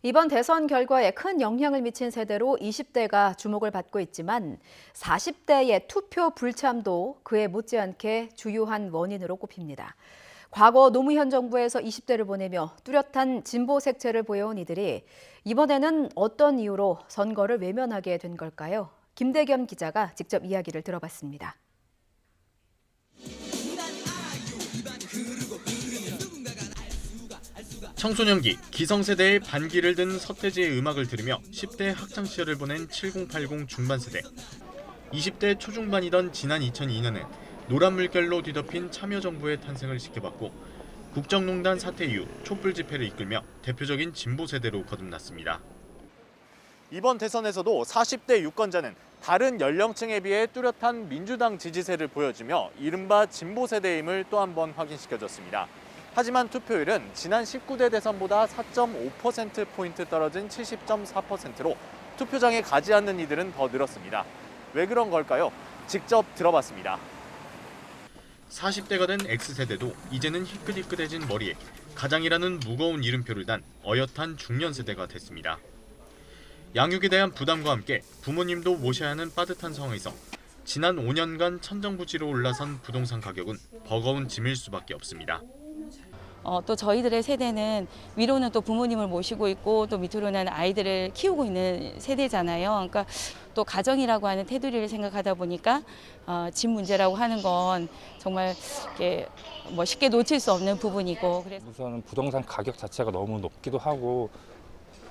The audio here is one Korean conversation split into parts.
이번 대선 결과에 큰 영향을 미친 세대로 20대가 주목을 받고 있지만 40대의 투표 불참도 그에 못지않게 주요한 원인으로 꼽힙니다. 과거 노무현 정부에서 20대를 보내며 뚜렷한 진보 색채를 보여온 이들이 이번에는 어떤 이유로 선거를 외면하게 된 걸까요? 김대겸 기자가 직접 이야기를 들어봤습니다. 청소년기, 기성세대의 반기를 든 서태지의 음악을 들으며 10대 학창시절을 보낸 7080 중반세대. 20대 초중반이던 지난 2002년엔 노란 물결로 뒤덮인 참여정부의 탄생을 지켜봤고 국정농단 사태 이후 촛불 집회를 이끌며 대표적인 진보세대로 거듭났습니다. 이번 대선에서도 40대 유권자는 다른 연령층에 비해 뚜렷한 민주당 지지세를 보여주며 이른바 진보세대임을 또 한 번 확인시켜줬습니다. 하지만 투표율은 지난 19대 대선보다 4.5%포인트 떨어진 70.4%로 투표장에 가지 않는 이들은 더 늘었습니다. 왜 그런 걸까요? 직접 들어봤습니다. 40대가 된 X세대도 이제는 희끗희끗해진 머리에 가장이라는 무거운 이름표를 단 어엿한 중년세대가 됐습니다. 양육에 대한 부담과 함께 부모님도 모셔야 하는 빠듯한 상황에서 지난 5년간 천정부지로 올라선 부동산 가격은 버거운 짐일 수밖에 없습니다. 또 저희들의 세대는 위로는 또 부모님을 모시고 있고 또 밑으로는 아이들을 키우고 있는 세대잖아요. 그러니까 또 가정이라고 하는 테두리를 생각하다 보니까 집 문제라고 하는 건 정말 이렇게 뭐 쉽게 놓칠 수 없는 부분이고 그래서 우선 부동산 가격 자체가 너무 높기도 하고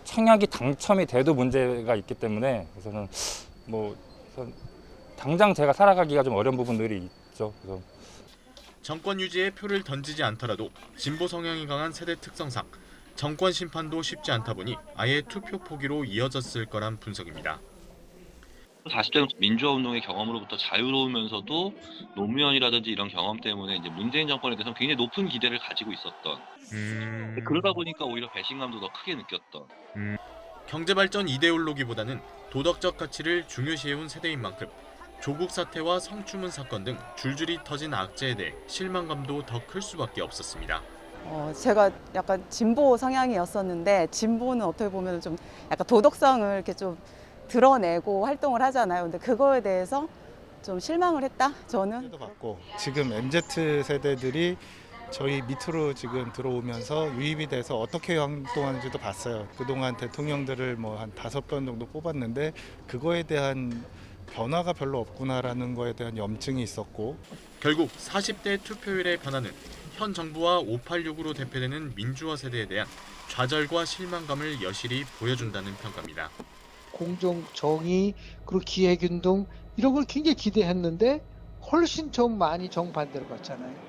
청약이 당첨이 돼도 문제가 있기 때문에 그래서는 뭐 당장 제가 살아가기가 좀 어려운 부분들이 있죠. 그래서 정권 유지에 표를 던지지 않더라도 진보 성향이 강한 세대 특성상 정권 심판도 쉽지 않다 보니 아예 투표 포기로 이어졌을 거란 분석입니다. 40대는 민주화운동의 경험으로부터 자유로우면서도 노무현이라든지 이런 경험 때문에 이제 문재인 정권에 대해서 굉장히 높은 기대를 가지고 있었던. 그러다 보니까 오히려 배신감도 더 크게 느꼈던. 경제발전 이데올로기보다는 도덕적 가치를 중요시해온 세대인 만큼 조국 사태와 성추문 사건 등 줄줄이 터진 악재에 대해 실망감도 더 클 수밖에 없었습니다. 제가 약간 진보 성향이었었는데 진보는 어떻게 보면 좀 약간 도덕성을 이렇게 좀 드러내고 활동을 하잖아요. 근데 그거에 대해서 좀 실망을 했다. 저는. 받고 지금 MZ 세대들이 저희 밑으로 지금 들어오면서 유입이 돼서 어떻게 활동하는지도 봤어요. 그동안 대통령들을 뭐 한 5번 정도 뽑았는데 그거에 대한 변화가 별로 없구나라는 거에 대한 염증이 있었고 결국 40대 투표율의 변화는 현 정부와 586으로 대표되는 민주화 세대에 대한 좌절과 실망감을 여실히 보여준다는 평가입니다. 공정, 정의, 그리고 기획운동 이런 걸 굉장히 기대했는데 훨씬 좀 많이 정반대로 갔잖아요.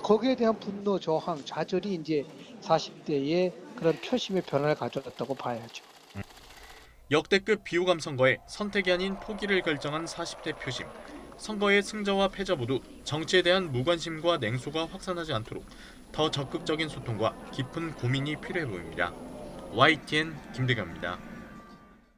거기에 대한 분노, 저항, 좌절이 이제 40대의 그런 표심의 변화를 가져왔다고 봐야죠. 역대급 비호감 선거에 선택이 아닌 포기를 결정한 40대 표심. 선거의 승자와 패자 모두 정치에 대한 무관심과 냉소가 확산하지 않도록 더 적극적인 소통과 깊은 고민이 필요해 보입니다. YTN 김대겸입니다.